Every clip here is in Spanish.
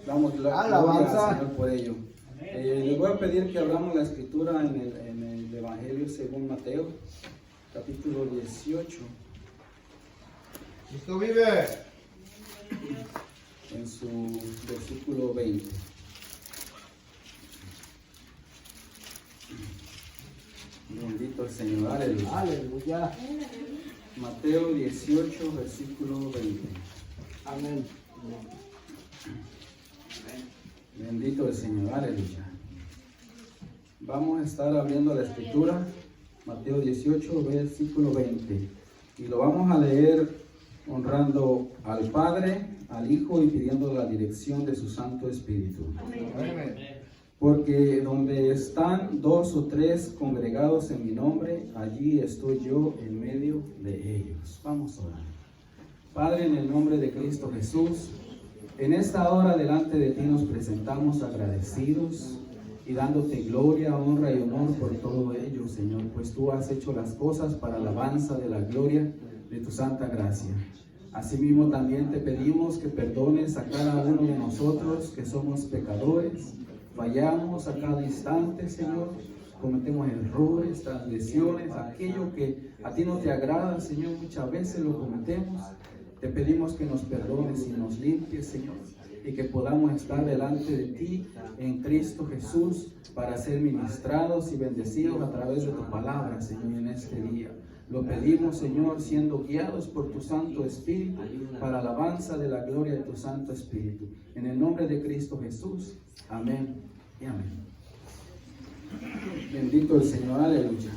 Damos gloria al Señor por ello. Les voy a pedir que abramos la escritura en el Evangelio según Mateo, capítulo 18. Cristo vive. En su versículo 20. Bendito el Señor, aleluya. Aleluya. Mateo 18, versículo 20. Amén. Bendito el Señor, aleluya. Vamos a estar abriendo la escritura, Mateo 18, versículo 20. Y lo vamos a leer honrando al Padre, al Hijo y pidiendo la dirección de su Santo Espíritu. Amén. Porque donde están 2 o 3 congregados en mi nombre, allí estoy yo en medio de ellos. Vamos a orar. Padre, en el nombre de Cristo Jesús, en esta hora delante de ti nos presentamos agradecidos y dándote gloria, honra y honor por todo ello, Señor, pues tú has hecho las cosas para alabanza de la gloria de tu santa gracia. Asimismo también te pedimos que perdones a cada uno de nosotros que somos pecadores. Fallamos a cada instante, Señor, cometemos errores, transgresiones, aquello que a ti no te agrada, Señor, muchas veces lo cometemos. Te pedimos que nos perdones y nos limpies, Señor, y que podamos estar delante de ti en Cristo Jesús para ser ministrados y bendecidos a través de tu palabra, Señor, en este día. Lo pedimos, Señor, siendo guiados por tu Santo Espíritu para alabanza de la gloria de tu Santo Espíritu. En el nombre de Cristo Jesús. Amén y amén. Bendito el Señor, aleluya.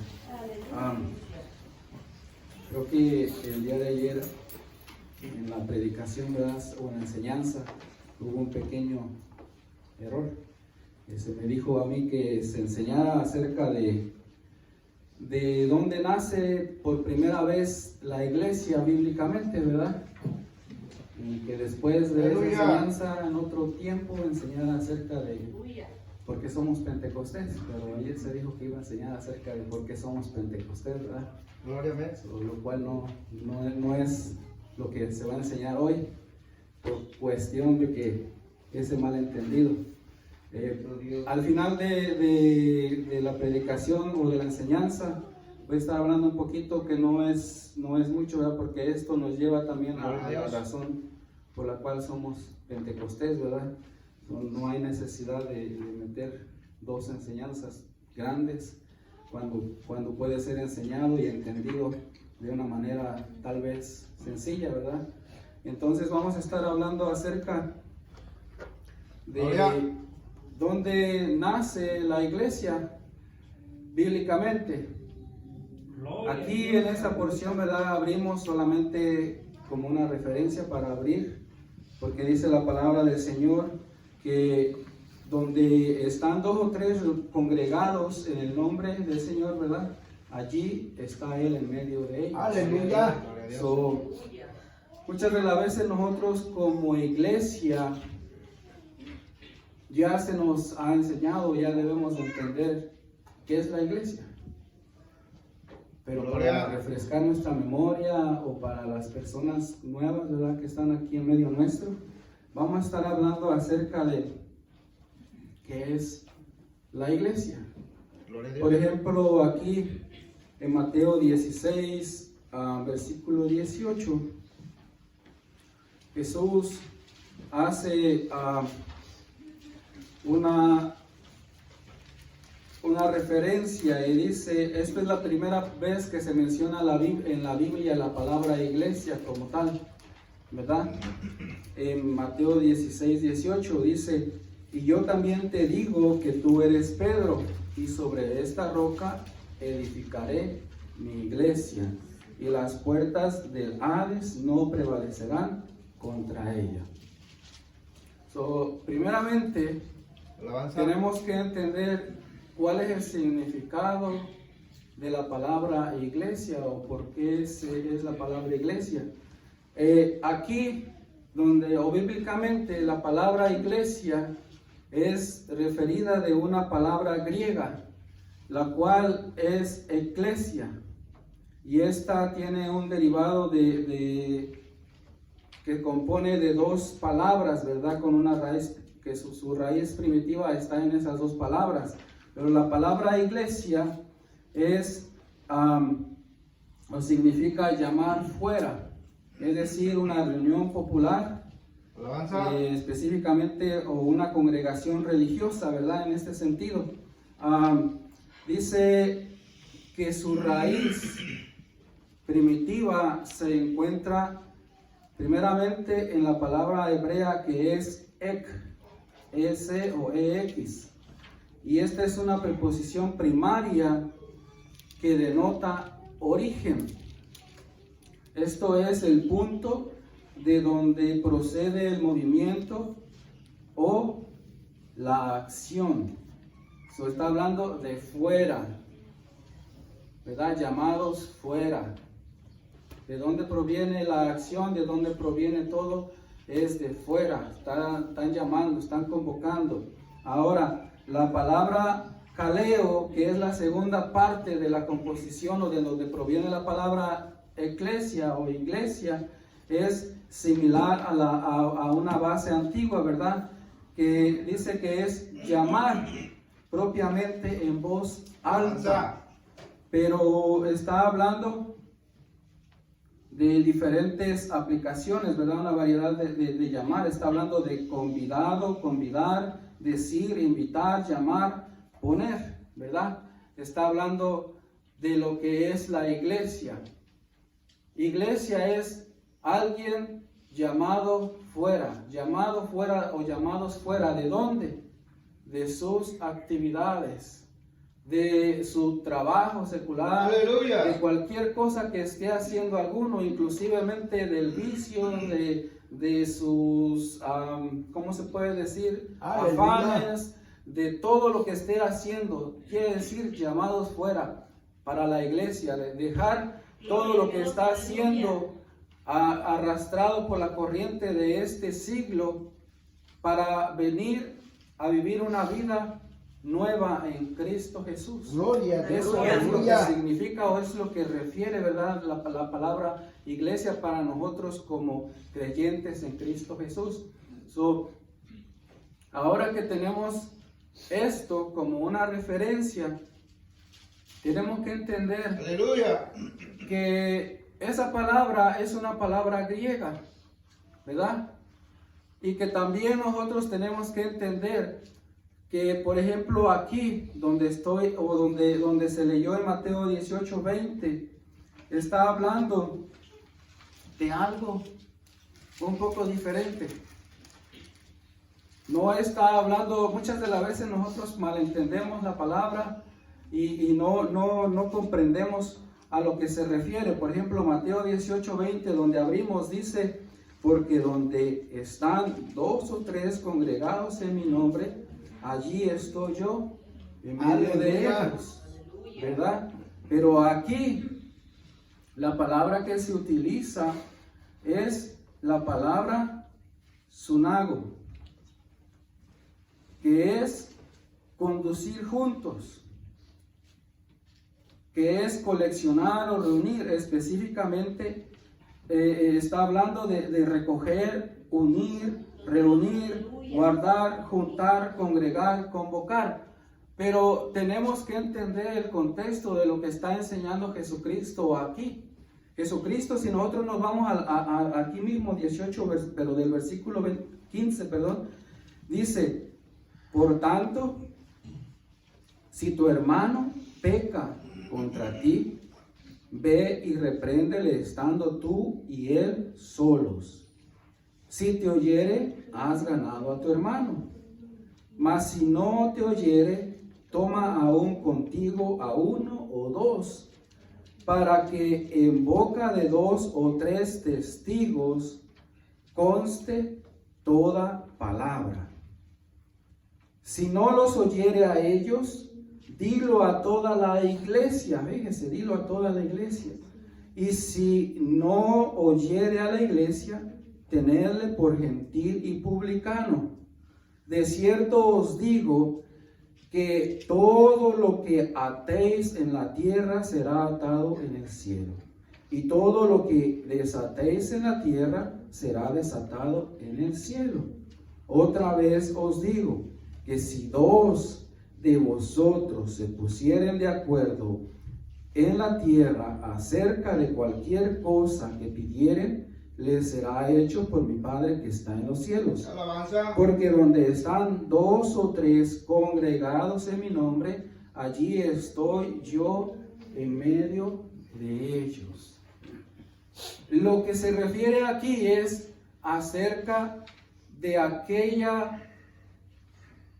Creo que el día de ayer en la predicación, ¿verdad?, o en la enseñanza, hubo un pequeño error. Se me dijo a mí que se enseñara acerca de dónde nace por primera vez la iglesia bíblicamente, ¿verdad? Y que después de esa enseñanza, en otro tiempo, enseñara acerca de por qué somos Pentecostés. Pero ayer se dijo que iba a enseñar acerca de por qué somos Pentecostés, ¿verdad? Gloria a Dios. Lo cual no es lo que se va a enseñar hoy, por cuestión de que ese malentendido. Al final de la predicación o de la enseñanza, voy a estar hablando un poquito que no es mucho, ¿verdad? Porque esto nos lleva también a la razón por la cual somos Pentecostés, ¿verdad? No hay necesidad de meter dos enseñanzas grandes cuando puede ser enseñado y entendido de una manera tal vez sencilla, ¿verdad? Entonces vamos a estar hablando acerca de dónde nace la iglesia bíblicamente. Aquí en esta porción, ¿verdad?, abrimos solamente como una referencia para abrir, porque dice la palabra del Señor que donde están 2 o 3 congregados en el nombre del Señor, ¿verdad?, allí está Él en medio de ellos. Aleluya. Muchas de las veces nosotros como iglesia ya se nos ha enseñado, ya debemos entender qué es la iglesia. Pero para refrescar nuestra memoria o para las personas nuevas, ¿verdad?, que están aquí en medio nuestro, vamos a estar hablando acerca de qué es la iglesia. Por ejemplo, aquí en Mateo 16, versículo 18, Jesús hace una referencia y dice, esta es la primera vez que se menciona en la Biblia la palabra iglesia como tal, ¿verdad? En Mateo 16, 18 dice, y yo también te digo que tú eres Pedro, y sobre esta roca edificaré mi iglesia, y las puertas del Hades no prevalecerán contra ella. Primeramente, tenemos que entender cuál es el significado de la palabra iglesia o por qué es la palabra iglesia. Aquí, o bíblicamente, la palabra iglesia es referida de una palabra griega, la cual es eclesia, y esta tiene un derivado que compone de 2 palabras, ¿verdad?, con una raíz que su raíz primitiva está en esas dos palabras. Pero la palabra iglesia es, o significa llamar fuera, es decir, una reunión popular, específicamente, o una congregación religiosa, ¿verdad? En este sentido. Dice que su raíz primitiva se encuentra primeramente en la palabra hebrea que es ek, es o ex, y esta es una preposición primaria que denota origen. Esto es el punto de donde procede el movimiento o la acción. So, está hablando de fuera, ¿verdad? Llamados fuera. ¿De dónde proviene la acción? ¿De dónde proviene todo? Es de fuera. Están llamando, están convocando. Ahora, la palabra kaleo, que es la segunda parte de la composición o de donde proviene la palabra eclesia o iglesia, es similar a una base antigua, ¿verdad? Que dice que es llamar propiamente en voz alta, pero está hablando de diferentes aplicaciones, ¿verdad? Una variedad de llamar. Está hablando de convidado, convidar, decir, invitar, llamar, poner, ¿verdad? Está hablando de lo que es la iglesia. Iglesia es alguien llamado fuera o llamados fuera. ¿De dónde? De sus actividades, de su trabajo secular, aleluya, de cualquier cosa que esté haciendo alguno, inclusivemente del vicio, de sus, ¿cómo se puede decir? Afanes, de todo lo que esté haciendo. Quiere decir llamados fuera para la iglesia, de dejar todo lo que está haciendo arrastrado por la corriente de este siglo para venir a vivir una vida nueva en Cristo Jesús. Gloria, eso gloria, es lo que significa o es lo que refiere, ¿verdad? La palabra iglesia para nosotros como creyentes en Cristo Jesús. Ahora que tenemos esto como una referencia, tenemos que entender, aleluya, que esa palabra es una palabra griega, ¿verdad? Y que también nosotros tenemos que entender que, por ejemplo, aquí donde estoy, o donde se leyó en Mateo 18:20, está hablando de algo un poco diferente. No está hablando, muchas de las veces nosotros malentendemos la palabra y no comprendemos a lo que se refiere. Por ejemplo, Mateo 18:20, donde abrimos, dice: porque donde están 2 o 3 congregados en mi nombre, allí estoy yo en medio de ellos, ¿verdad? Pero aquí la palabra que se utiliza es la palabra sunago, que es conducir juntos, que es coleccionar o reunir. Específicamente está hablando de recoger, unir, reunir, guardar, juntar, congregar, convocar. Pero tenemos que entender el contexto de lo que está enseñando Jesucristo aquí. Jesucristo, si nosotros nos vamos aquí mismo, 18, pero del versículo 15, dice: por tanto, si tu hermano peca contra ti, ve y repréndele estando tú y él solos. Si te oyere, has ganado a tu hermano. Mas si no te oyere, toma aún contigo a 1 o 2, para que en boca de 2 o 3 testigos conste toda palabra. Si no los oyere a ellos, dilo a toda la iglesia. Fíjese, dilo a toda la iglesia. Y si no oyere a la iglesia, tenedle por gentil y publicano. De cierto os digo que todo lo que atéis en la tierra será atado en el cielo, y todo lo que desatéis en la tierra será desatado en el cielo. Otra vez os digo que si dos de vosotros se pusieren de acuerdo en la tierra acerca de cualquier cosa que pidieren, les será hecho por mi Padre que está en los cielos. Alabanza. Porque donde están dos o tres congregados en mi nombre, allí estoy yo en medio de ellos. Lo que se refiere aquí es acerca de aquella,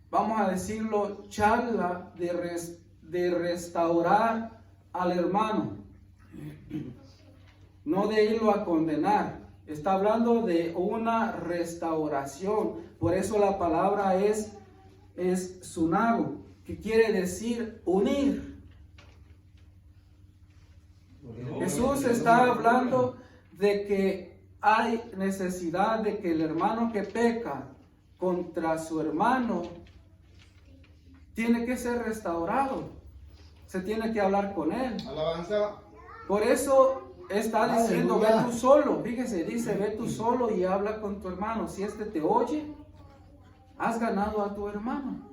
vamos a decirlo, charla de restaurar al hermano, no de irlo a condenar. Está hablando de una restauración. Por eso la palabra es sunago, que quiere decir unir. Jesús está hablando de que hay necesidad de que el hermano que peca contra su hermano tiene que ser restaurado. Se tiene que hablar con él. Alabanza. Por eso está diciendo, ve Aleluya. tú solo. Fíjese, dice, ve tú solo y habla con tu hermano. Si este te oye, has ganado a tu hermano.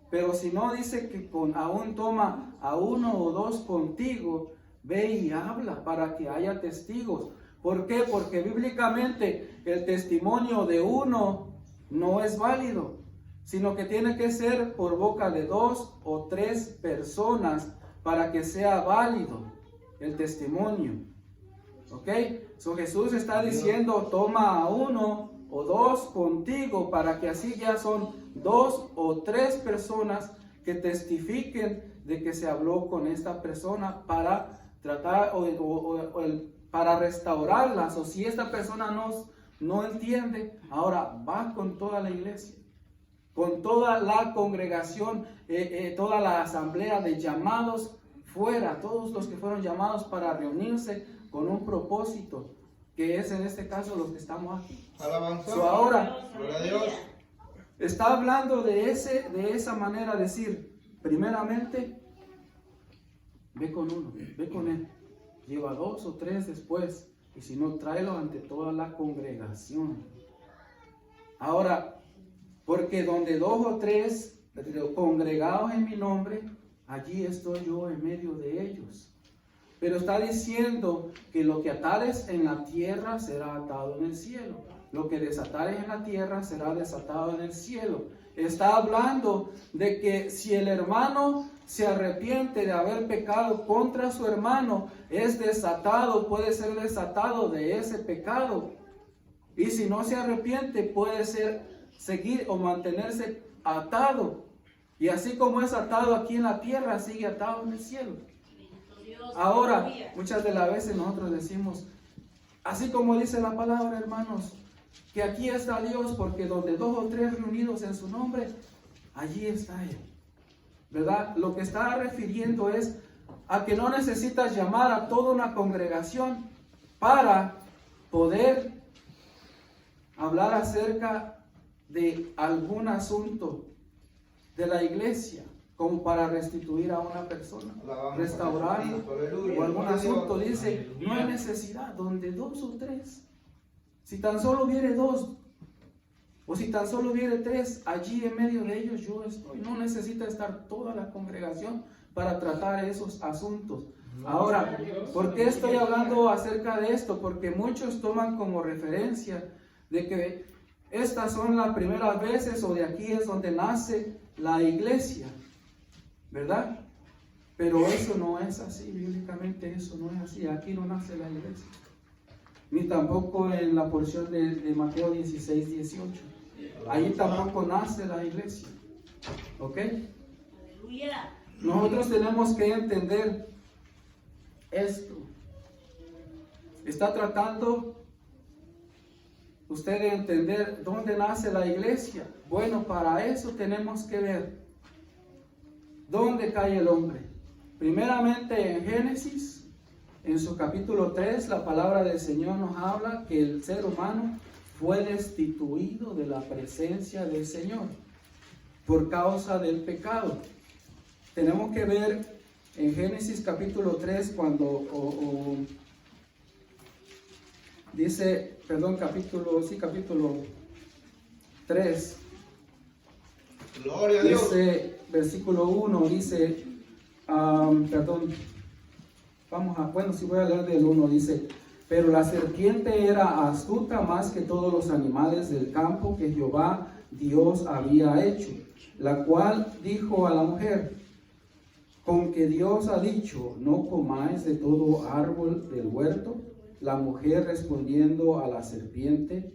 Pero si no, dice que aún toma a uno o dos contigo, ve y habla para que haya testigos. ¿Por qué? Porque bíblicamente el testimonio de uno no es válido, sino que tiene que ser por boca de dos o tres personas para que sea válido el testimonio. ¿Ok? So Jesús está diciendo, toma a uno o dos contigo para que así ya son dos o tres personas que testifiquen de que se habló con esta persona para tratar para restaurarlas. O si esta persona no entiende, ahora va con toda la iglesia, con toda la congregación, toda la asamblea de llamados fuera, todos los que fueron llamados para reunirse con un propósito, que es en este caso los que estamos aquí. Alabanza. So, ahora Gloria a Dios. está hablando de esa manera, decir, primeramente, ve con uno, ve con él, lleva dos o tres después, y si no, tráelo ante toda la congregación. Ahora, porque donde dos o tres congregados en mi nombre, allí estoy yo en medio de ellos. Pero está diciendo que lo que atares en la tierra será atado en el cielo. Lo que desatares en la tierra será desatado en el cielo. Está hablando de que si el hermano se arrepiente de haber pecado contra su hermano, es desatado, puede ser desatado de ese pecado. Y si no se arrepiente, puede seguir o mantenerse atado. Y así como es atado aquí en la tierra, sigue atado en el cielo. Ahora, muchas de las veces nosotros decimos, así como dice la palabra, hermanos, que aquí está Dios, porque donde dos o tres reunidos en su nombre, allí está Él. ¿Verdad? Lo que está refiriendo es a que no necesitas llamar a toda una congregación para poder hablar acerca de algún asunto de la iglesia, como para restituir a una persona, restaurarla, o algún asunto. Dice, no hay necesidad, donde dos o tres, si tan solo hubiere dos, o si tan solo hubiere tres, allí en medio de ellos yo estoy. No necesita estar toda la congregación para tratar esos asuntos. Ahora, ¿por qué estoy hablando acerca de esto? Porque muchos toman como referencia de que estas son las primeras veces, o de aquí es donde nace la iglesia, ¿verdad? Pero eso no es así, bíblicamente eso no es así. Aquí no nace la iglesia, ni tampoco en la porción de Mateo 16, 18. Ahí tampoco nace la iglesia. ¿Ok? Nosotros tenemos que entender esto. Está tratando usted de entender dónde nace la iglesia. Bueno, para eso tenemos que ver dónde cae el hombre. Primeramente en Génesis, en su capítulo 3, la palabra del Señor nos habla que el ser humano fue destituido de la presencia del Señor por causa del pecado. Tenemos que ver en Génesis capítulo 3 cuando capítulo 3. Gloria a Dios. Dice, versículo 1, dice, si voy a leer del 1, dice, pero la serpiente era astuta más que todos los animales del campo que Jehová Dios había hecho, la cual dijo a la mujer, con que Dios ha dicho, no comáis de todo árbol del huerto. La mujer respondiendo a la serpiente,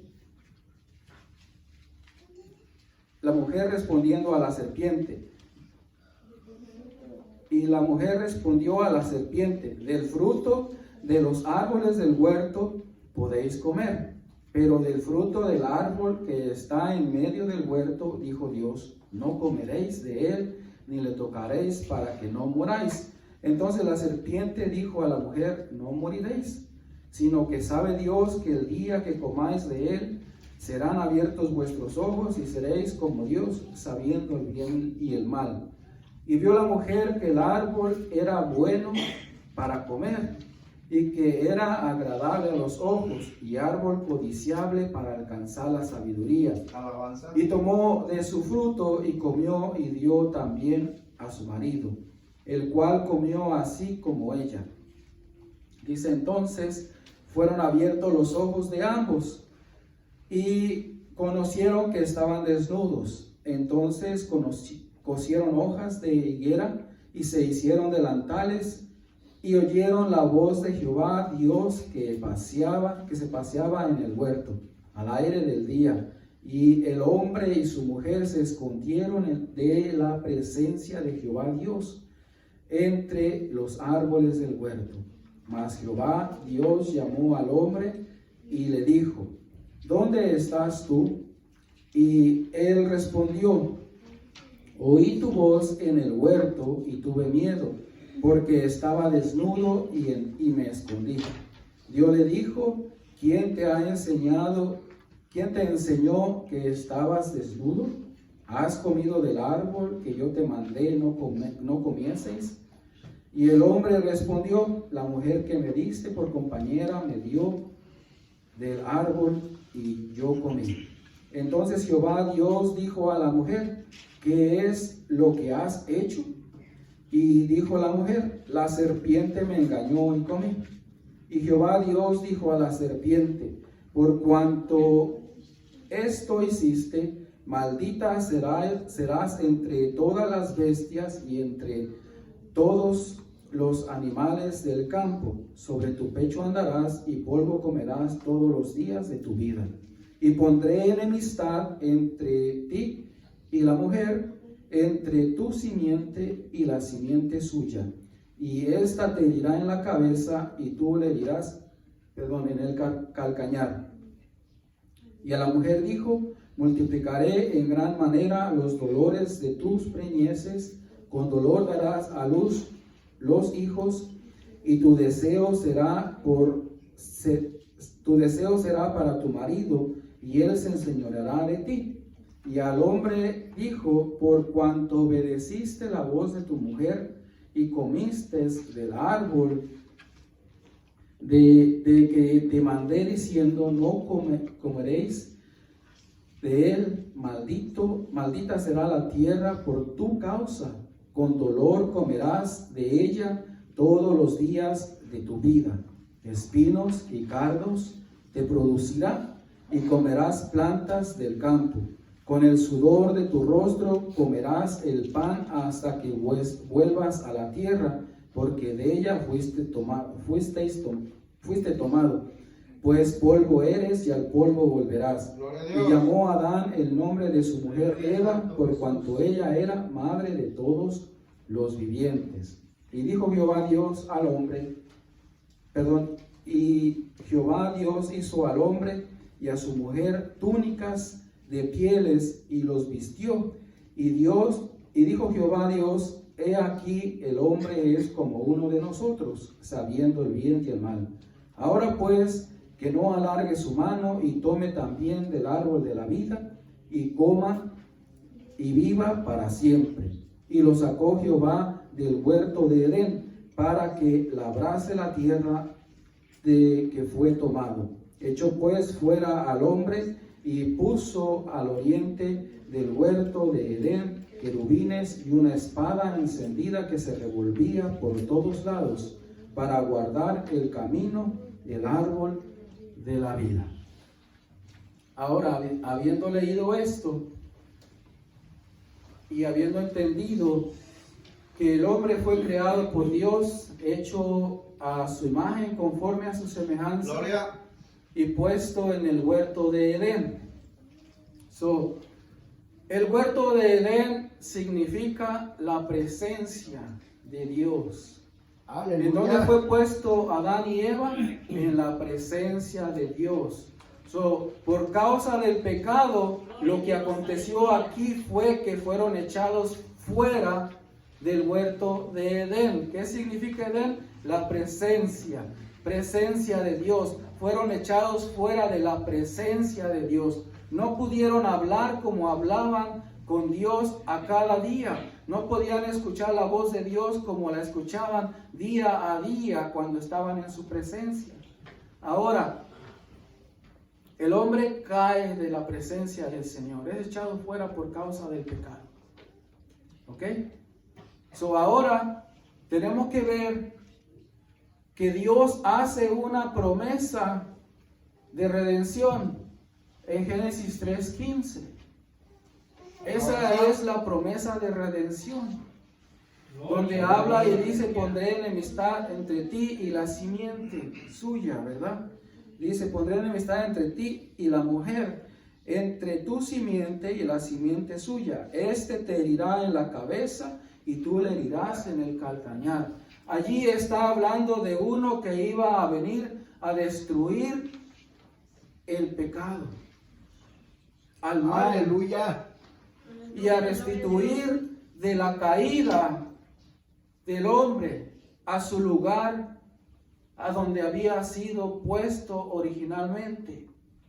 y la mujer respondió a la serpiente, del fruto de los árboles del huerto podéis comer, pero del fruto del árbol que está en medio del huerto, dijo Dios, no comeréis de él, ni le tocaréis para que no muráis. Entonces la serpiente dijo a la mujer, no moriréis, sino que sabe Dios que el día que comáis de él, serán abiertos vuestros ojos y seréis como Dios, sabiendo el bien y el mal. Y vio la mujer que el árbol era bueno para comer, y que era agradable a los ojos, y árbol codiciable para alcanzar la sabiduría. Alabanza. Y tomó de su fruto y comió, y dio también a su marido, el cual comió así como ella. Dice, entonces fueron abiertos los ojos de ambos, y conocieron que estaban desnudos. Entonces cosieron hojas de higuera, y se hicieron delantales, y oyeron la voz de Jehová Dios que se paseaba en el huerto al aire del día, y el hombre y su mujer se escondieron de la presencia de Jehová Dios entre los árboles del huerto. Mas Jehová Dios llamó al hombre y le dijo, ¿dónde estás tú? Y él respondió, oí tu voz en el huerto y tuve miedo, porque estaba desnudo y me escondí. Dios le dijo, ¿quién te enseñó que estabas desnudo? ¿Has comido del árbol que yo te mandé no comieseis? Y el hombre respondió, la mujer que me diste por compañera me dio del árbol y yo comí. Entonces Jehová Dios dijo a la mujer, ¿qué es lo que has hecho? Y dijo la mujer, la serpiente me engañó y comí. Y Jehová Dios dijo a la serpiente, por cuanto esto hiciste, maldita serás entre todas las bestias y entre todos los animales del campo. Sobre tu pecho andarás y polvo comerás todos los días de tu vida. Y pondré enemistad entre ti y la mujer, entre tu simiente y la simiente suya, y ésta te herirá en la cabeza y tú le herirás, en el calcañar. Y a la mujer dijo, multiplicaré en gran manera los dolores de tus preñeces, con dolor darás a luz los hijos, y tu deseo será para tu marido, y él se enseñoreará de ti. Y al hombre dijo, por cuanto obedeciste la voz de tu mujer y comiste del árbol de que te mandé diciendo, no comeréis de él, maldita será la tierra por tu causa, con dolor comerás de ella todos los días de tu vida. Espinos y cardos te producirá, y comerás plantas del campo. Con el sudor de tu rostro comerás el pan hasta que vuelvas a la tierra, porque de ella fuiste tomado, pues polvo eres y al polvo volverás. Y llamó a Adán el nombre de su mujer Eva, por cuanto ella era madre de todos los vivientes. Y dijo Jehová Dios al hombre, y Jehová Dios hizo al hombre y a su mujer túnicas de pieles y los vistió. Y dijo Jehová Dios, he aquí el hombre es como uno de nosotros, sabiendo el bien y el mal. Ahora pues, que no alargue su mano y tome también del árbol de la vida y coma y viva para siempre. Y lo sacó Jehová del huerto de Edén para que labrase la tierra de que fue tomado. Echó pues fuera al hombre y puso al oriente del huerto de Edén querubines y una espada encendida que se revolvía por todos lados para guardar el camino del árbol de la vida. Ahora, habiendo leído esto y habiendo entendido que el hombre fue creado por Dios, hecho a su imagen conforme a su semejanza, Gloria. y puesto en el huerto de Edén. El huerto de Edén significa la presencia de Dios. ¿En dónde fue puesto Adán y Eva? En la presencia de Dios. Por causa del pecado, lo que aconteció aquí fue que fueron echados fuera del huerto de Edén. ¿Qué significa Edén? La presencia de Dios. Fueron echados fuera de la presencia de Dios. No pudieron hablar como hablaban con Dios a cada día. No podían escuchar la voz de Dios como la escuchaban día a día cuando estaban en su presencia. Ahora, el hombre cae de la presencia del Señor. Es echado fuera por causa del pecado. ¿Ok? Ahora tenemos que ver que Dios hace una promesa de redención en Génesis 3:15. Esa es la promesa de redención, donde habla y dice: pondré enemistad entre ti y la simiente suya, ¿verdad? Dice: pondré enemistad entre ti y la mujer, entre tu simiente y la simiente suya. Este te herirá en la cabeza y tú le herirás en el calcañar. Allí está hablando de uno que iba a venir a destruir el pecado, al mal. Aleluya. Y a restituir de la caída del hombre a su lugar, a donde había sido puesto originalmente,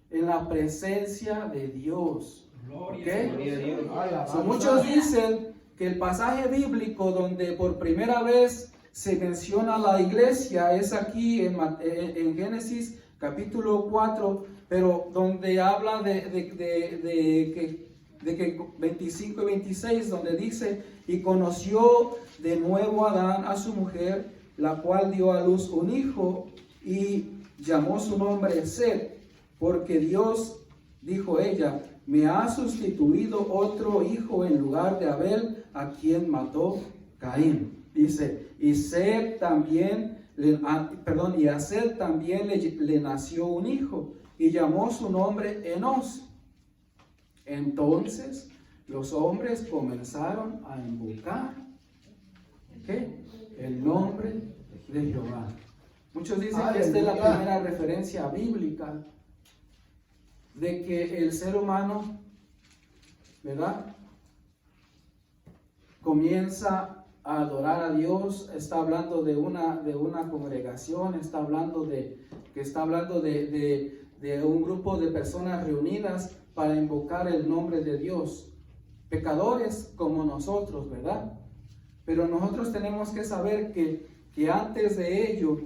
en la presencia de Dios. ¿Okay? Muchos dicen que el pasaje bíblico donde por primera vez se menciona la iglesia es aquí en Génesis capítulo 4, pero donde habla de que 25 y 26, donde dice: y conoció de nuevo Adán a su mujer, la cual dio a luz un hijo y llamó su nombre Set, porque Dios, dijo ella, me ha sustituido otro hijo en lugar de Abel, a quien mató Caín. Dice: y Set también, y a Set también le nació un hijo y llamó su nombre Enos. Entonces los hombres comenzaron a invocar el nombre de Jehová. Muchos dicen que esta es la primera referencia bíblica de que el ser humano, ¿verdad?, comienza a adorar a Dios. Está hablando de una congregación, está hablando de un grupo de personas reunidas para invocar el nombre de Dios, pecadores como nosotros, ¿verdad? Pero nosotros tenemos que saber que antes de ello,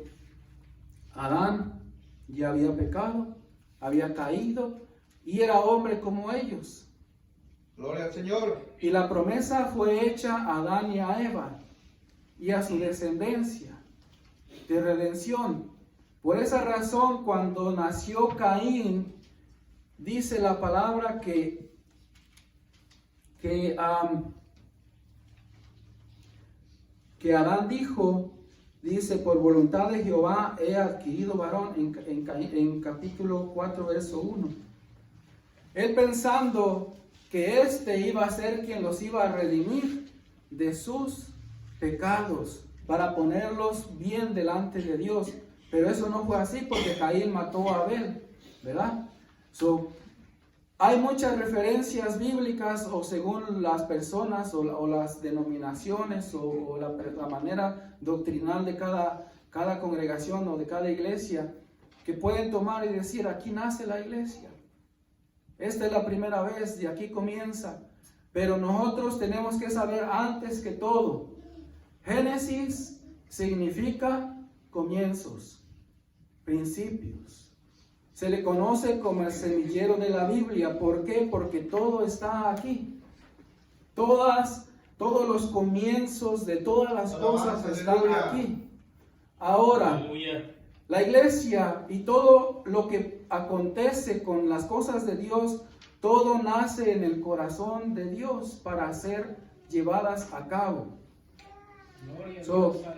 Adán ya había pecado, había caído y era hombre como ellos. Gloria al Señor. Y la promesa fue hecha a Adán y a Eva y a su descendencia de redención. Por esa razón, cuando nació Caín, dice la palabra que Adán dice: por voluntad de Jehová he adquirido varón, en capítulo 4, verso 1. Él pensando que éste iba a ser quien los iba a redimir de sus pecados, para ponerlos bien delante de Dios. Pero eso no fue así, porque Caín mató a Abel, ¿verdad? Hay muchas referencias bíblicas, o según las personas o las denominaciones o la manera doctrinal de cada congregación o de cada iglesia, que pueden tomar y decir: aquí nace la iglesia, esta es la primera vez, de aquí comienza. Pero nosotros tenemos que saber antes que todo, Génesis significa comienzos, principios. Se le conoce como el semillero de la Biblia. ¿Por qué? Porque todo está aquí. Todos los comienzos de todas las cosas están aquí. Ahora, la iglesia y todo lo que acontece con las cosas de Dios, todo nace en el corazón de Dios para ser llevadas a cabo.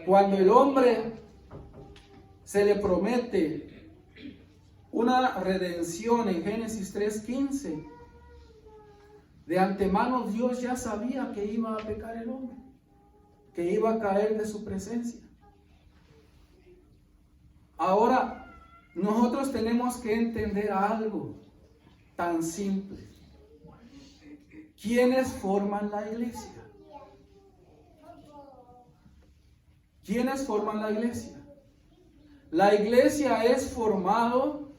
Cuando el hombre se le promete una redención en Génesis 3:15, de antemano Dios ya sabía que iba a pecar el hombre, que iba a caer de su presencia. Ahora, nosotros tenemos que entender algo tan simple. ¿Quiénes forman la iglesia? ¿Quiénes forman la iglesia? La iglesia es formado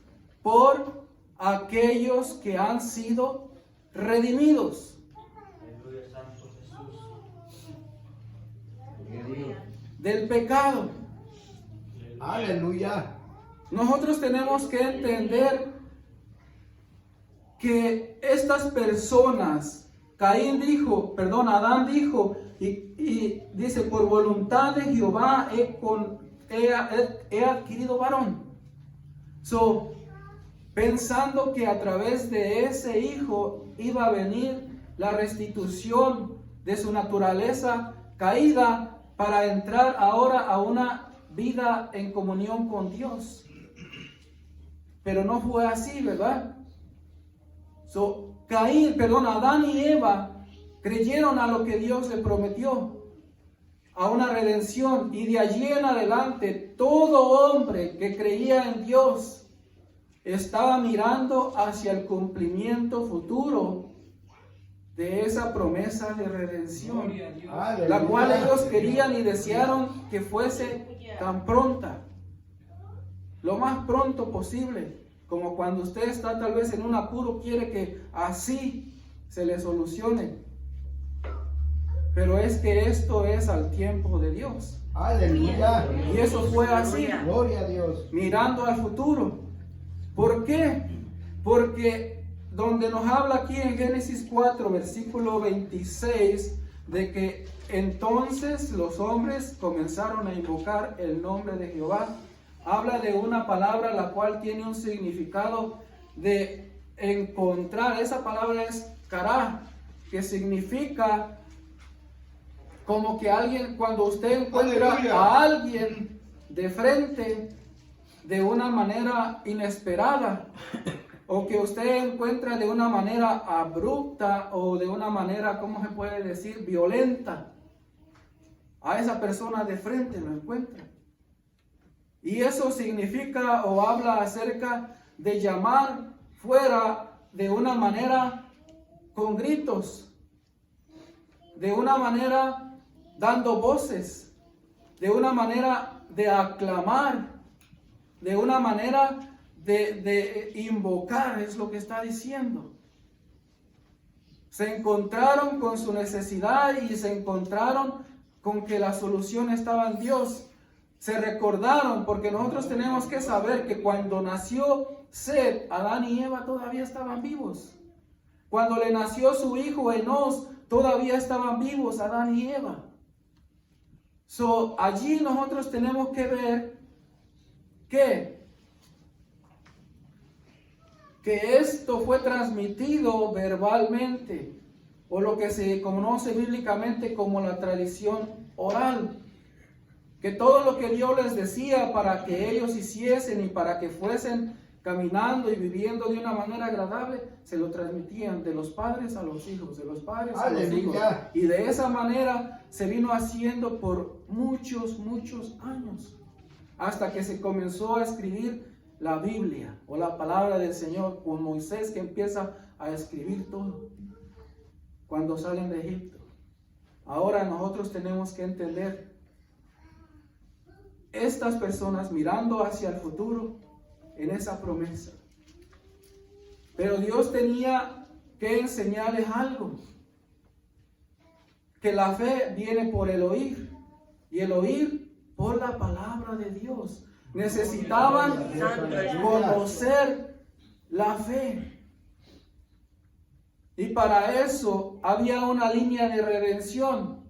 por aquellos que han sido redimidos del pecado. Aleluya. Nosotros tenemos que entender que estas personas, Adán dijo, y dice, por voluntad de Jehová he adquirido varón. Pensando que a través de ese hijo iba a venir la restitución de su naturaleza caída para entrar ahora a una vida en comunión con Dios. Pero no fue así, ¿verdad? Adán y Eva creyeron a lo que Dios le prometió, a una redención, y de allí en adelante todo hombre que creía en Dios estaba mirando hacia el cumplimiento futuro de esa promesa de redención, la cual ellos querían y desearon que fuese tan pronta, lo más pronto posible, como cuando usted está tal vez en un apuro, quiere que así se le solucione. Pero es que esto es al tiempo de Dios. Aleluya. Y eso fue así, Gloria a Dios. mirando al futuro. ¿Por qué? Porque donde nos habla aquí en Génesis 4, versículo 26, de que entonces los hombres comenzaron a invocar el nombre de Jehová, habla de una palabra la cual tiene un significado de encontrar. Esa palabra es kará, que significa como que alguien, cuando usted encuentra a alguien de frente de una manera inesperada, o que usted encuentra de una manera abrupta o de una manera, ¿cómo se puede decir?, violenta. A esa persona de frente lo encuentra. Y eso significa o habla acerca de llamar fuera de una manera con gritos, de una manera dando voces, de una manera de aclamar, de una manera de invocar, es lo que está diciendo. Se encontraron con su necesidad y se encontraron con que la solución estaba en Dios. Se recordaron, porque nosotros tenemos que saber que cuando nació Set, Adán y Eva todavía estaban vivos. Cuando le nació su hijo Enos, todavía estaban vivos Adán y Eva. Allí nosotros tenemos que ver que esto fue transmitido verbalmente, o lo que se conoce bíblicamente como la tradición oral, que todo lo que Dios les decía para que ellos hiciesen y para que fuesen caminando y viviendo de una manera agradable, se lo transmitían de los padres a los hijos, de los padres a los hijos, y de esa manera se vino haciendo por muchos años, hasta que se comenzó a escribir la Biblia o la palabra del Señor, con Moisés, que empieza a escribir todo cuando salen de Egipto. Ahora nosotros tenemos que entender, estas personas mirando hacia el futuro en esa promesa, pero Dios tenía que enseñarles algo, que la fe viene por el oír y el oír por la palabra de Dios. Necesitaban conocer la fe. Y para eso había una línea de redención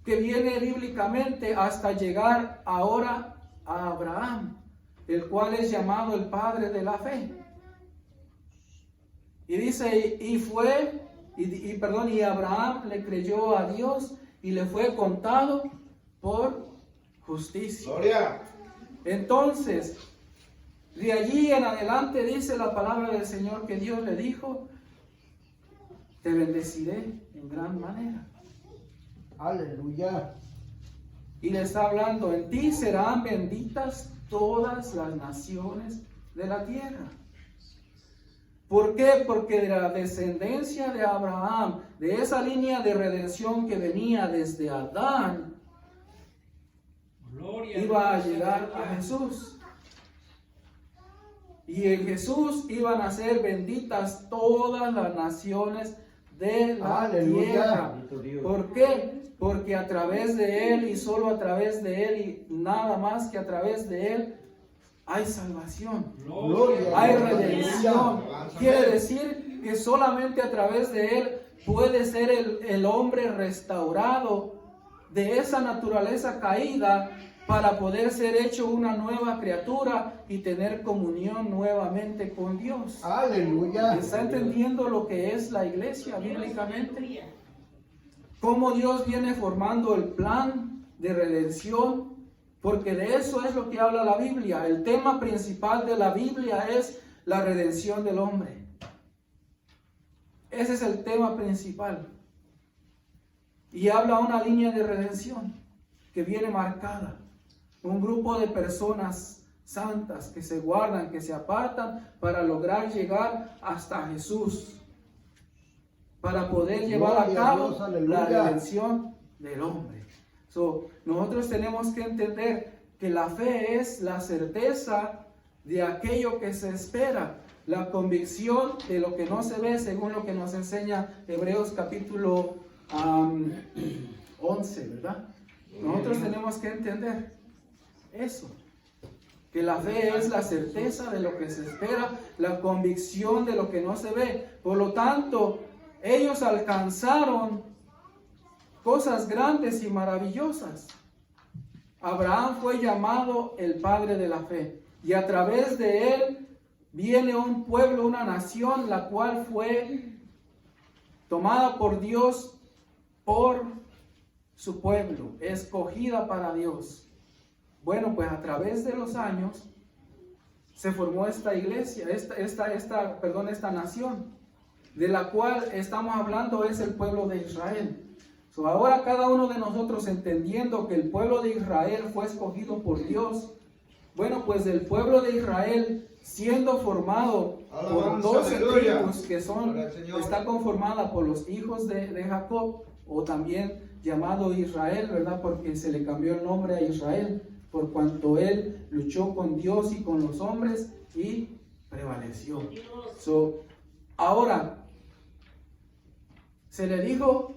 que viene bíblicamente hasta llegar ahora a Abraham, el cual es llamado el padre de la fe. Y dice, y Abraham le creyó a Dios y le fue contado por justicia. Gloria. Entonces, de allí en adelante dice la palabra del Señor que Dios le dijo, te bendeciré en gran manera. Aleluya. Y le está hablando, en ti serán benditas todas las naciones de la tierra. ¿Por qué? Porque de la descendencia de Abraham, de esa línea de redención que venía desde Adán, iba a llegar a Jesús. Y en Jesús iban a ser benditas todas las naciones de la Aleluya. tierra. ¿Por qué? Porque a través de Él y solo a través de Él y nada más que a través de Él hay salvación. Gloria. Hay Aleluya. redención. Quiere decir que solamente a través de Él puede ser el hombre restaurado de esa naturaleza caída para poder ser hecho una nueva criatura y tener comunión nuevamente con Dios. Aleluya. ¿Está entendiendo lo que es la iglesia bíblicamente? Cómo Dios viene formando el plan de redención, porque de eso es lo que habla la Biblia. El tema principal de la Biblia es la redención del hombre. Ese es el tema principal. Y habla una línea de redención que viene marcada. Un grupo de personas santas que se guardan, que se apartan para lograr llegar hasta Jesús, para poder llevar a cabo la redención del hombre. Nosotros tenemos que entender que la fe es la certeza de aquello que se espera, la convicción de lo que no se ve, según lo que nos enseña Hebreos capítulo 11, ¿verdad? Nosotros tenemos que entender eso, que la fe es la certeza de lo que se espera, la convicción de lo que no se ve. Por lo tanto, ellos alcanzaron cosas grandes y maravillosas. Abraham fue llamado el padre de la fe, y a través de él viene un pueblo, una nación, la cual fue tomada por Dios, por su pueblo, escogida para Dios. Bueno, pues a través de los años se formó esta iglesia, esta nación, de la cual estamos hablando es el pueblo de Israel. Ahora cada uno de nosotros, entendiendo que el pueblo de Israel fue escogido por Dios, bueno, pues el pueblo de Israel, siendo formado por 12 tribus que está conformada por los hijos de Jacob, o también llamado Israel, ¿verdad? Porque se le cambió el nombre a Israel, por cuanto él luchó con Dios y con los hombres y prevaleció. Ahora, se le dijo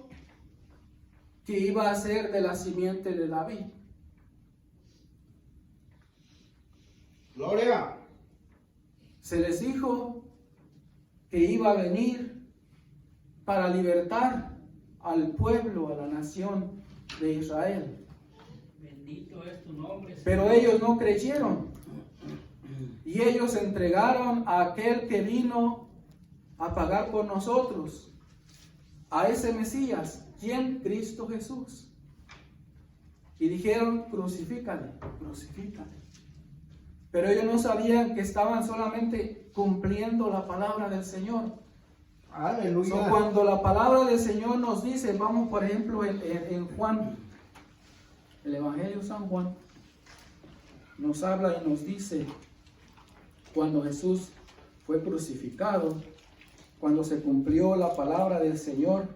que iba a ser de la simiente de David. Gloria. Se les dijo que iba a venir para libertar al pueblo, a la nación de Israel. Bendito es tu nombre, Señor. Pero ellos no creyeron. Y ellos entregaron a aquel que vino a pagar por nosotros, a ese Mesías. ¿Quién? Cristo Jesús. Y dijeron, crucifícale, crucifícale. Pero ellos no sabían que estaban solamente cumpliendo la palabra del Señor. Aleluya. Cuando la palabra del Señor nos dice, vamos por ejemplo en Juan, el Evangelio de San Juan, nos habla y nos dice, cuando Jesús fue crucificado, cuando se cumplió la palabra del Señor,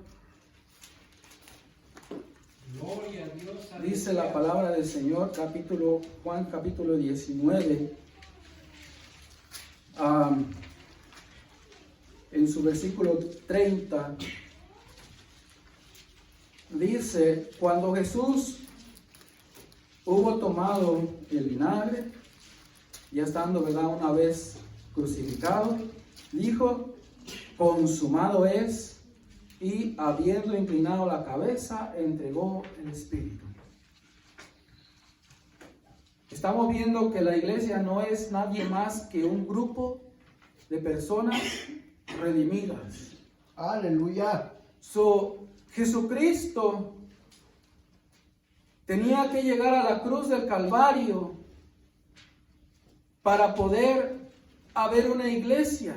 Gloria a Dios, dice la palabra del Señor, Juan capítulo 19, en su versículo 30, dice, cuando Jesús hubo tomado el vinagre, ya estando, ¿verdad?, una vez crucificado, dijo, consumado es, y habiendo inclinado la cabeza, entregó el Espíritu. Estamos viendo que la iglesia no es nadie más que un grupo de personas redimidas. Aleluya. Jesucristo tenía que llegar a la cruz del Calvario para poder haber una iglesia,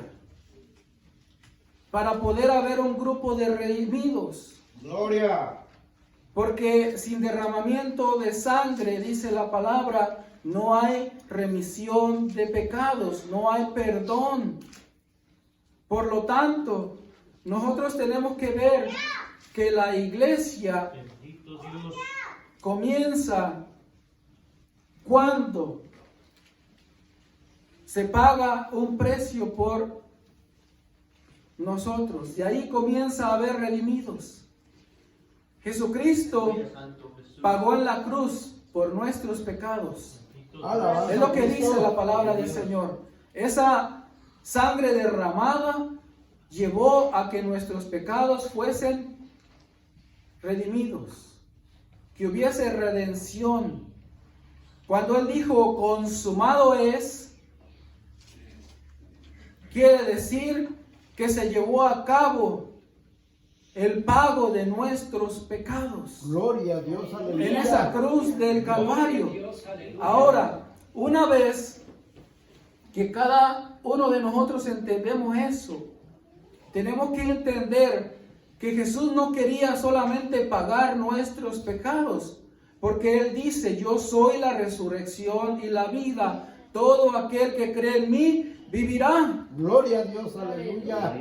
para poder haber un grupo de redimidos. Gloria. Porque sin derramamiento de sangre, dice la palabra, no hay remisión de pecados, no hay perdón. Por lo tanto, nosotros tenemos que ver que la iglesia comienza cuando se paga un precio por nosotros. De ahí comienza a haber redimidos. Jesucristo pagó en la cruz por nuestros pecados. Alabanza Es lo que a Cristo. dice la palabra del Señor. Esa sangre derramada llevó a que nuestros pecados fuesen redimidos, que hubiese redención. Cuando Él dijo consumado es, quiere decir que se llevó a cabo el pago de nuestros pecados Gloria a Dios, en esa aleluya. cruz del Calvario. Dios, aleluya. Ahora, una vez que cada uno de nosotros entendemos eso, tenemos que entender que Jesús no quería solamente pagar nuestros pecados, porque Él dice, yo soy la resurrección y la vida. Todo aquel que cree en mí vivirá. Gloria a Dios, aleluya.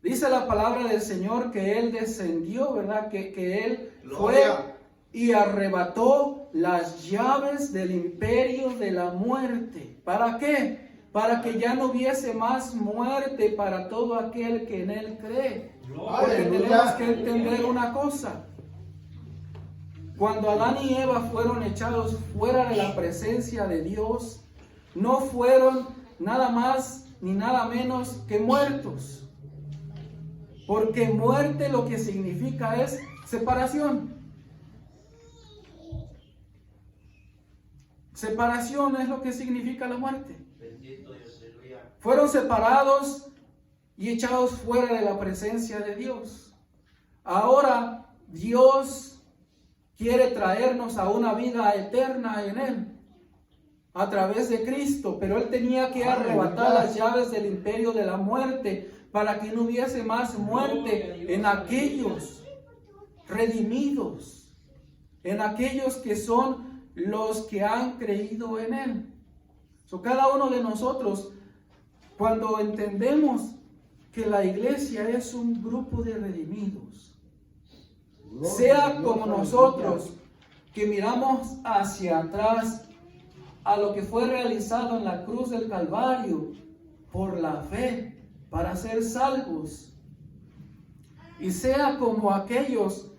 Dice la palabra del Señor que Él descendió, ¿verdad? Que Él fue Gloria. y arrebató las llaves del imperio de la muerte. ¿Para qué? Para que ya no hubiese más muerte para todo aquel que en Él cree. Porque Aleluya. tenemos que entender una cosa. Cuando Adán y Eva fueron echados fuera de la presencia de Dios, no fueron nada más ni nada menos que muertos. Porque muerte lo que significa es separación. Separación es lo que significa la muerte. Fueron separados y echados fuera de la presencia de Dios. Ahora Dios quiere traernos a una vida eterna en Él, a través de Cristo, pero Él tenía que arrebatar las llaves del imperio de la muerte para que no hubiese más muerte en aquellos redimidos, en aquellos que son los que han creído en Él. Cada uno de nosotros, cuando entendemos que la iglesia es un grupo de redimidos, Gloria a sea Dios, como aleluya. nosotros que miramos hacia atrás a lo que fue realizado en la cruz del Calvario por la fe para ser salvos, y sea como aquellos,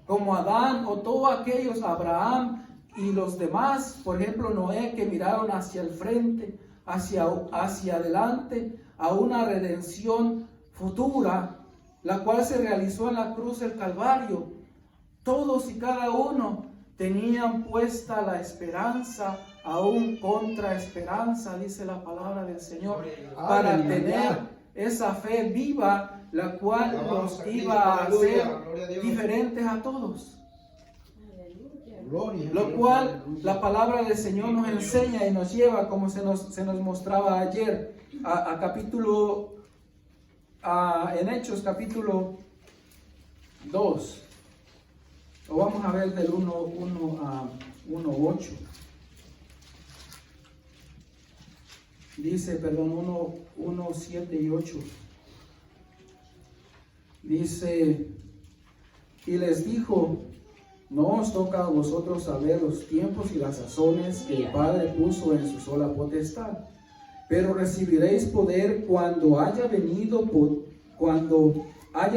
como Adán o todos aquellos, Abraham y los demás, por ejemplo Noé, que miraron hacia el frente, hacia adelante a una redención futura, la cual se realizó en la cruz del Calvario. Todos y cada uno tenían puesta la esperanza, aún contra esperanza, dice la palabra del Señor, para Aleluya. tener esa fe viva, la cual Alabamos nos a Cristo, iba a aleluya, hacer gloria a Dios. diferentes a todos. Gloria a Lo Dios, cual aleluya. la palabra del Señor nos enseña y nos lleva, como se nos mostraba ayer, a capítulo, en Hechos capítulo 2. O vamos a ver del 1 a 1:8. Dice, 1:7 y 8. Dice, y les dijo, no os toca a vosotros saber los tiempos y las sazones que el Padre puso en su sola potestad, pero recibiréis poder cuando haya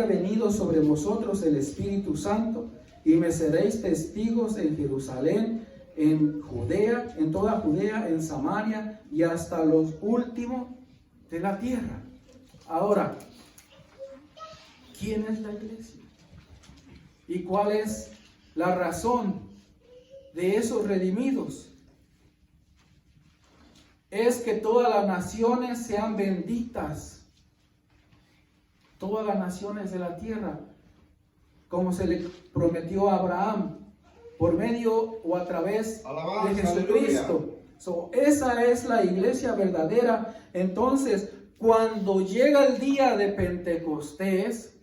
venido sobre vosotros el Espíritu Santo, y me seréis testigos en Jerusalén, en Judea, en toda Judea, en Samaria y hasta los últimos de la tierra. Ahora, ¿quién es la iglesia? ¿Y cuál es la razón de esos redimidos? Es que todas las naciones sean benditas. Todas las naciones de la tierra, como se le prometió a Abraham, por medio o a través de Jesucristo. Esa es la iglesia verdadera. Entonces, cuando llega el día de Pentecostés,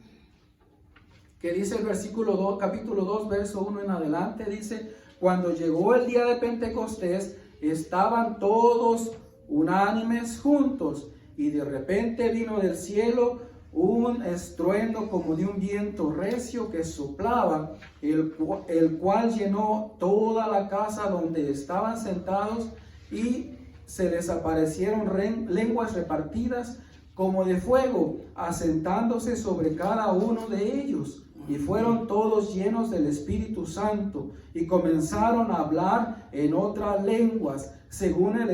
que dice el versículo 2, capítulo 2, verso 1 en adelante, dice, cuando llegó el día de Pentecostés, estaban todos unánimes juntos, y de repente vino del cielo un estruendo como de un viento recio que soplaba, el cual llenó toda la casa donde estaban sentados, y se les aparecieron lenguas repartidas como de fuego, asentándose sobre cada uno de ellos. Y fueron todos llenos del Espíritu Santo, y comenzaron a hablar en otras lenguas, según el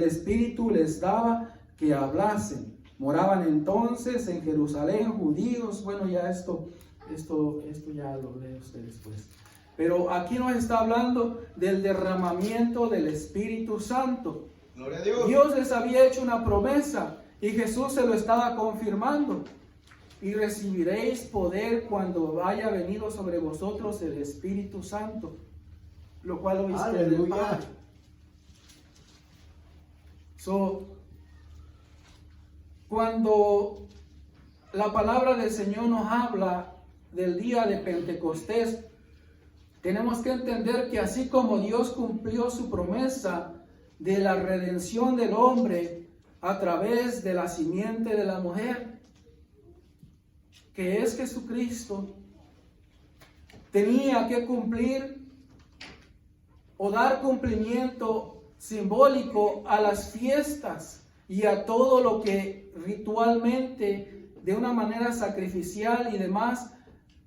Espíritu les daba que hablasen. Moraban entonces en Jerusalén judíos. Bueno, ya esto ya lo lee usted después. Pero aquí nos está hablando del derramamiento del Espíritu Santo. Gloria a Dios. Dios les había hecho una promesa y Jesús se lo estaba confirmando. Y recibiréis poder cuando haya venido sobre vosotros el Espíritu Santo, lo cual oíste del Padre. Cuando la palabra del Señor nos habla del día de Pentecostés, tenemos que entender que así como Dios cumplió su promesa de la redención del hombre a través de la simiente de la mujer, que es Jesucristo, tenía que cumplir o dar cumplimiento simbólico a las fiestas y a todo lo que ritualmente, de una manera sacrificial y demás,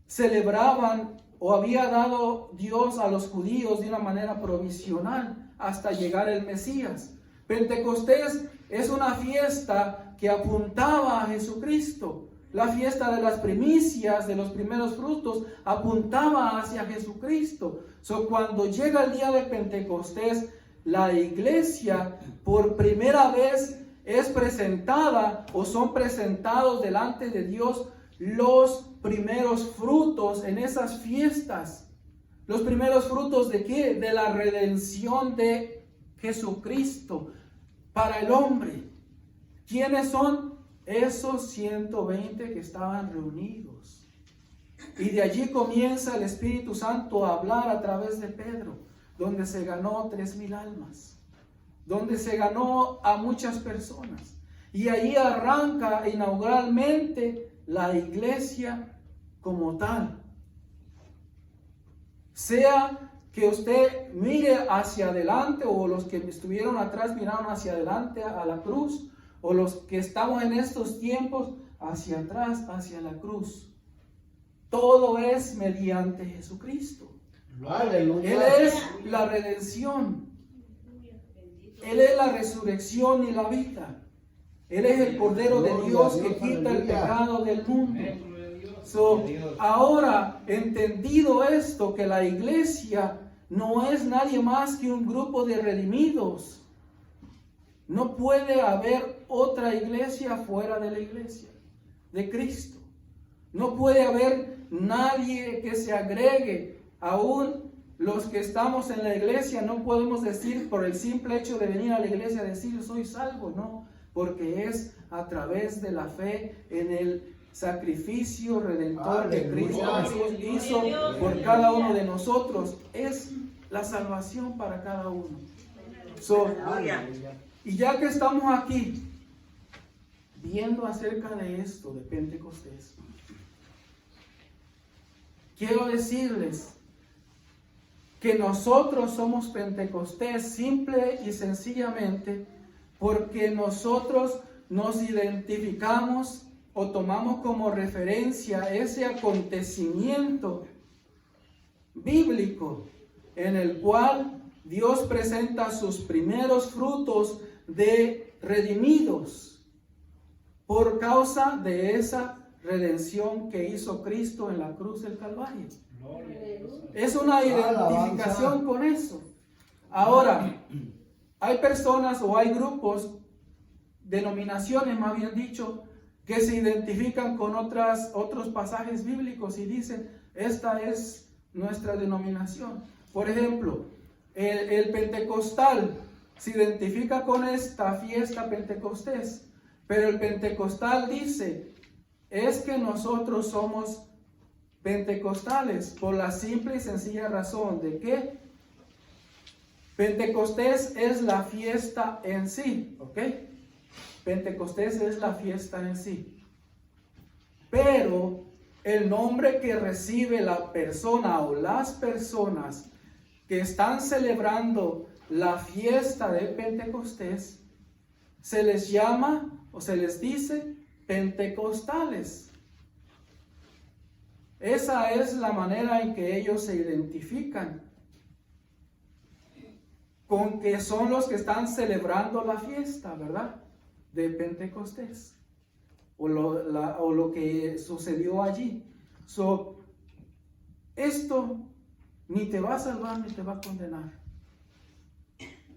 celebraban o había dado Dios a los judíos de una manera provisional hasta llegar el Mesías. Pentecostés es una fiesta que apuntaba a Jesucristo. La fiesta de las primicias, de los primeros frutos, apuntaba hacia Jesucristo. Cuando llega el día de Pentecostés, la iglesia por primera vez es presentada o son presentados delante de Dios los primeros frutos en esas fiestas. ¿Los primeros frutos de qué? De la redención de Jesucristo para el hombre. ¿Quiénes son? Esos 120 que estaban reunidos. Y de allí comienza el Espíritu Santo a hablar a través de Pedro, donde se ganó 3,000 almas, donde se ganó a muchas personas. Y ahí arranca inauguralmente la iglesia como tal. Sea que usted mire hacia adelante, o los que estuvieron atrás miraron hacia adelante a la cruz, o los que estamos en estos tiempos hacia atrás, hacia la cruz. Todo es mediante Jesucristo. Aleluya. Él es la redención. Él es la resurrección y la vida. Él es el Cordero de Dios que quita el pecado del mundo. Ahora, entendido esto, que la iglesia no es nadie más que un grupo de redimidos. No puede haber otra iglesia fuera de la iglesia de Cristo. No puede haber nadie que se agregue. Aún los que estamos en la iglesia no podemos decir por el simple hecho de venir a la iglesia decir soy salvo, no, porque es a través de la fe en el sacrificio redentor que Cristo Jesús hizo por cada uno de nosotros. Es la salvación para cada uno. Y ya que estamos aquí viendo acerca de esto de Pentecostés, quiero decirles que nosotros somos Pentecostés simple y sencillamente porque nosotros nos identificamos o tomamos como referencia ese acontecimiento bíblico en el cual Dios presenta sus primeros frutos de redimidos por causa de esa redención que hizo Cristo en la cruz del Calvario. Es una identificación con eso. Ahora, hay personas o hay grupos, denominaciones más bien dicho, que se identifican con otros pasajes bíblicos y dicen, esta es nuestra denominación. Por ejemplo, el pentecostal se identifica con esta fiesta pentecostés, pero el pentecostal dice, es que nosotros somos pentecostales por la simple y sencilla razón de que Pentecostés es la fiesta en sí, ¿ok? Pentecostés es la fiesta en sí. Pero el nombre que recibe la persona o las personas que están celebrando la fiesta de Pentecostés, se les llama o se les dice pentecostales. Esa es la manera en que ellos se identifican con que son los que están celebrando la fiesta, ¿verdad? De Pentecostés o lo que sucedió allí. Esto ni te va a salvar ni te va a condenar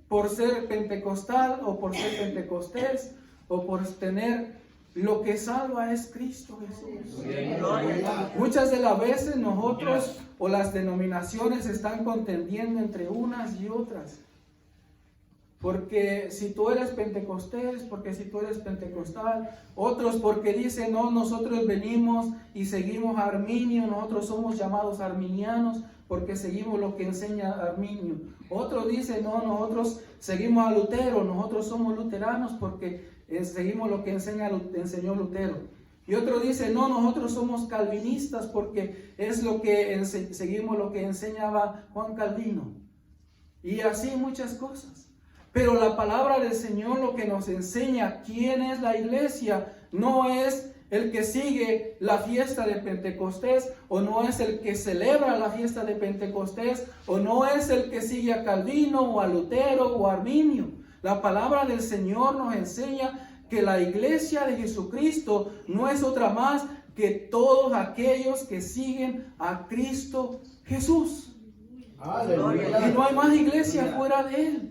por ser pentecostal o por ser pentecostés o por tener. Lo que salva es Cristo Jesús. Muchas de las veces nosotros o las denominaciones están contendiendo entre unas y otras. Porque si tú eres pentecostés, porque si tú eres pentecostal, otros porque dicen, no, nosotros venimos y seguimos a Arminio, nosotros somos llamados arminianos porque seguimos lo que enseña Arminio. Otros dicen, no, nosotros seguimos a Lutero, nosotros somos luteranos porque seguimos lo que enseñó Lutero. Y otros dicen, no, nosotros somos calvinistas porque es lo que seguimos lo que enseñaba Juan Calvino. Y así muchas cosas. Pero la palabra del Señor lo que nos enseña quién es la iglesia no es el que sigue la fiesta de Pentecostés, o no es el que celebra la fiesta de Pentecostés, o no es el que sigue a Calvino o a Lutero o a Arminio. La palabra del Señor nos enseña que la iglesia de Jesucristo no es otra más que todos aquellos que siguen a Cristo Jesús. Aleluya. Y no hay más iglesia fuera de Él.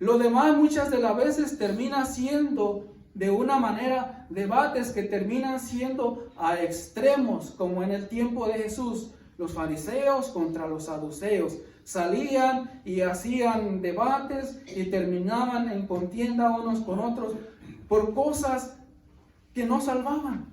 Lo demás muchas de las veces termina siendo de una manera debates que terminan siendo a extremos, como en el tiempo de Jesús, los fariseos contra los saduceos. Salían y hacían debates y terminaban en contienda unos con otros por cosas que no salvaban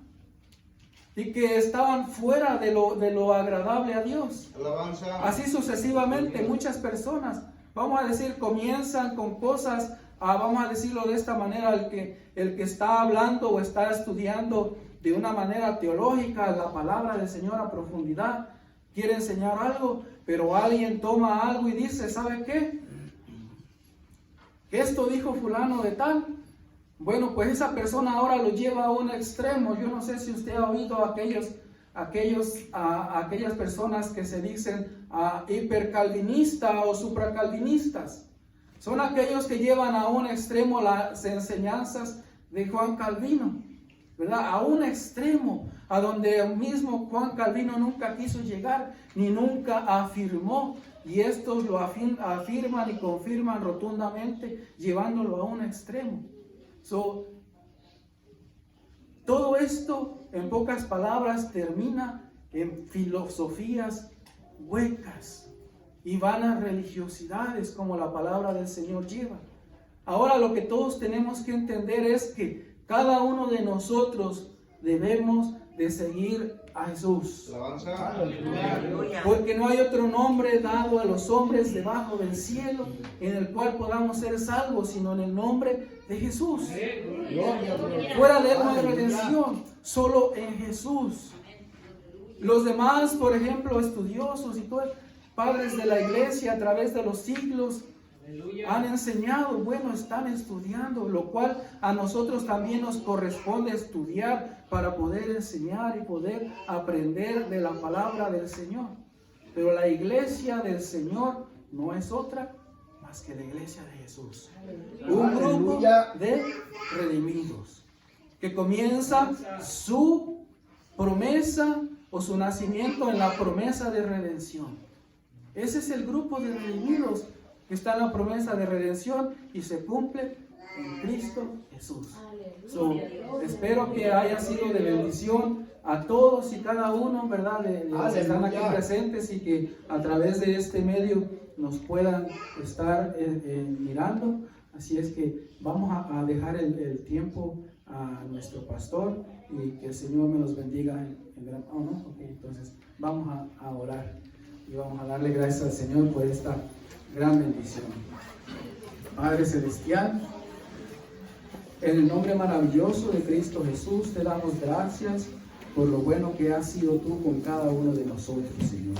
y que estaban fuera de lo agradable a Dios. Alabanza. Así sucesivamente muchas personas, vamos a decir, comienzan con cosas, vamos a decirlo de esta manera, el que está hablando o está estudiando de una manera teológica la palabra del Señor a profundidad, quiere enseñar algo, pero alguien toma algo y dice, ¿sabe qué? Esto dijo fulano de tal. Bueno, pues esa persona ahora lo lleva a un extremo. Yo no sé si usted ha oído aquellas personas que se dicen hipercalvinistas o supracalvinistas. Son aquellos que llevan a un extremo las enseñanzas de Juan Calvino, ¿verdad? A un extremo, a donde el mismo Juan Calvino nunca quiso llegar, ni nunca afirmó. Y estos lo afirman y confirman rotundamente, llevándolo a un extremo. Todo esto, en pocas palabras, termina en filosofías huecas y vanas religiosidades, como la palabra del Señor lleva. Ahora lo que todos tenemos que entender es que cada uno de nosotros debemos de seguir a Jesús. Alabanza. Porque no hay otro nombre dado a los hombres debajo del cielo en el cual podamos ser salvos, sino en el nombre de Jesús. Fuera de él no hay redención, solo en Jesús. Los demás, por ejemplo, estudiosos y todos, padres de la iglesia a través de los siglos, han enseñado, bueno, están estudiando, lo cual a nosotros también nos corresponde estudiar para poder enseñar y poder aprender de la palabra del Señor. Pero la iglesia del Señor no es otra más que la iglesia de Jesús. Un grupo Aleluya. de redimidos que comienza su promesa o su nacimiento en la promesa de redención. Ese es el grupo de redimidos que está en la promesa de redención y se cumple en Cristo Jesús. So, espero que haya sido de bendición a todos y cada uno, ¿verdad? De los que están aquí Aleluya. presentes y que a través de este medio nos puedan estar mirando. Así es que vamos a dejar el tiempo a nuestro pastor y que el Señor me los bendiga en gran... Oh, ¿no? Okay, entonces vamos a orar y vamos a darle gracias al Señor por esta gran bendición. Padre Celestial, en el nombre maravilloso de Cristo Jesús, te damos gracias por lo bueno que has sido tú con cada uno de nosotros, Señor.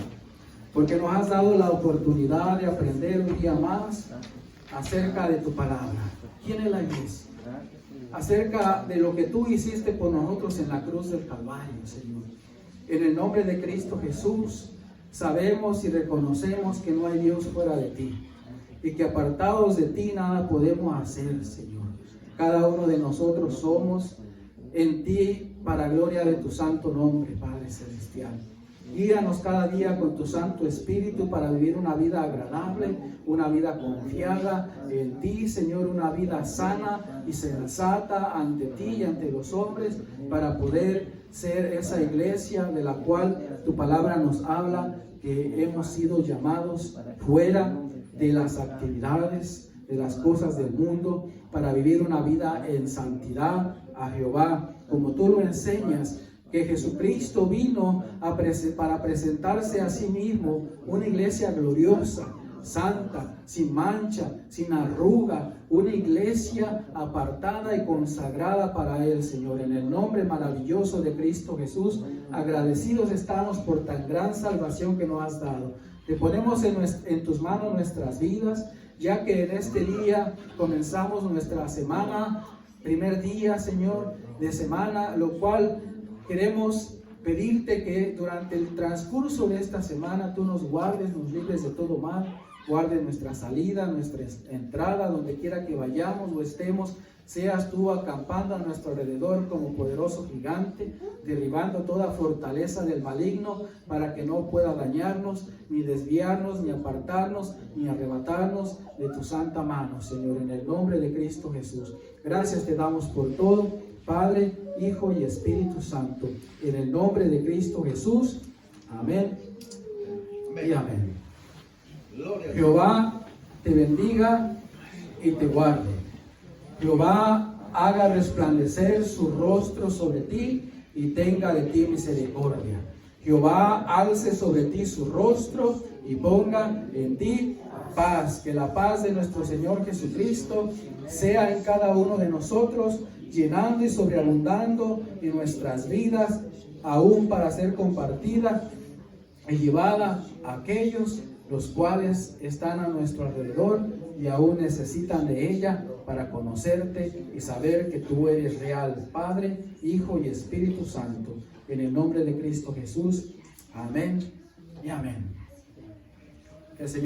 Porque nos has dado la oportunidad de aprender un día más acerca de tu palabra. ¿Quién es la iglesia? Acerca de lo que tú hiciste por nosotros en la cruz del Calvario, Señor. En el nombre de Cristo Jesús, sabemos y reconocemos que no hay Dios fuera de ti. Y que apartados de ti nada podemos hacer, Señor. Cada uno de nosotros somos en ti para gloria de tu santo nombre, Padre Celestial. Guíanos cada día con tu Santo Espíritu para vivir una vida agradable, una vida confiada en ti, Señor, una vida sana y sensata ante ti y ante los hombres, para poder ser esa iglesia de la cual tu palabra nos habla, que hemos sido llamados fuera de las actividades, de las cosas del mundo, para vivir una vida en santidad a Jehová, como tú lo enseñas, que Jesucristo vino para presentarse a sí mismo una iglesia gloriosa, santa, sin mancha, sin arruga, una iglesia apartada y consagrada para Él, Señor. En el nombre maravilloso de Cristo Jesús, agradecidos estamos por tan gran salvación que nos has dado. Te ponemos en tus manos nuestras vidas, ya que en este día comenzamos nuestra semana, primer día, Señor, de semana, lo cual queremos pedirte que durante el transcurso de esta semana tú nos guardes, nos libres de todo mal, guardes nuestra salida, nuestra entrada, donde quiera que vayamos o estemos, seas tú acampando a nuestro alrededor como poderoso gigante, derribando toda fortaleza del maligno para que no pueda dañarnos, ni desviarnos, ni apartarnos, ni arrebatarnos de tu santa mano, Señor, en el nombre de Cristo Jesús. Gracias te damos por todo, Padre, Hijo y Espíritu Santo, en el nombre de Cristo Jesús. Amén y amén. Gloria a Dios. Jehová te bendiga y te guarde. Jehová haga resplandecer su rostro sobre ti y tenga de ti misericordia. Jehová alce sobre ti su rostro y ponga en ti paz. Que la paz de nuestro Señor Jesucristo sea en cada uno de nosotros, llenando y sobreabundando en nuestras vidas, aún para ser compartida y llevada a aquellos los cuales están a nuestro alrededor y aún necesitan de ella para conocerte y saber que tú eres real, Padre, Hijo y Espíritu Santo. En el nombre de Cristo Jesús. Amén y amén. Que el Señor